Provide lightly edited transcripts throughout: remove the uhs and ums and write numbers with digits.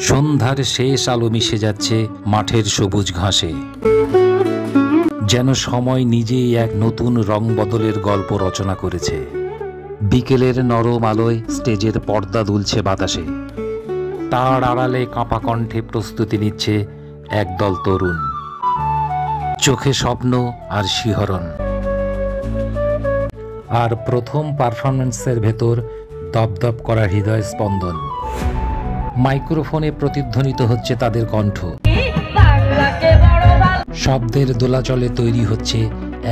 সন্ধ্যার শেষ আলো মিশে যাচ্ছে মাঠের সবুজ ঘাসে, যেন সময় নিজেই এক নতুন রং বদলের গল্প রচনা করেছে। বিকেলের নরম আলোয় স্টেজের পর্দা দুলছে বাতাসে, তার আড়ালে কাঁপা কণ্ঠে প্রস্তুতি নিচ্ছে একদল তরুণ, চোখে স্বপ্ন আর শিহরণ। আর প্রথম পারফরম্যান্সের ভেতর দপদপ করা হৃদয় স্পন্দন। মাইক্রোফোনে প্রতিধ্বনিত হচ্ছে তাদের কণ্ঠ, শব্দের দোলাচলে তৈরি হচ্ছে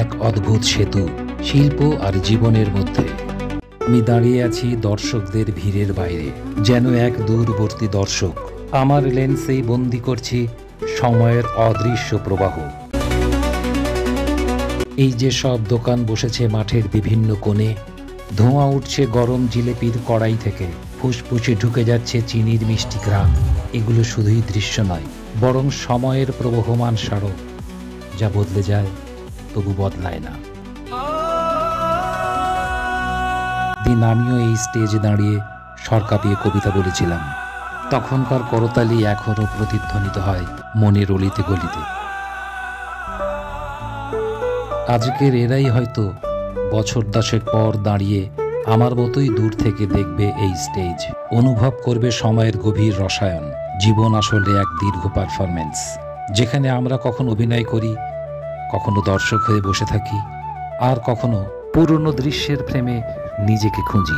এক অদ্ভুত সেতু শিল্প আর জীবনের মধ্যে। আমি দাঁড়িয়ে আছি দর্শকদের ভিড়ের বাইরে, যেন এক দূরবর্তী দর্শক। আমার লেন্সেই বন্দি করছি সময়ের অদৃশ্য প্রবাহ। এই যে সব দোকান বসেছে মাঠের বিভিন্ন কোণে, ধোঁয়া উঠছে গরম জিলেপির কড়াই থেকে, ফুসফুসে ঢুকে যাচ্ছে চিনির মিষ্টি গ্রাম। এগুলো শুধুই দৃশ্য নয়, বরং সময়ের প্রবহমান স্মারক, যা বদলে যায় তবু বদলায় না। দিন আমিও এই স্টেজে দাঁড়িয়ে সরকাপিয়ে কবিতা বলেছিলাম। তখনকার করতালি এখনও প্রতিধ্বনিত হয় মনের অলিতে গলিতে। আজকের এরাই হয়তো বছর 10 পর দাঁড়িয়ে আমার মতোই দূর থেকে দেখবে এই স্টেজ, অনুভব করবে সময়ের গভীর রসায়ন। জীবন আসলে এক দীর্ঘ পারফরমেন্স, যেখানে আমরা কখনো অভিনয় করি, কখনো দর্শক হয়ে বসে থাকি, আর কখনো পুরনো দৃশ্যের প্রেমে নিজেকে খুঁজি।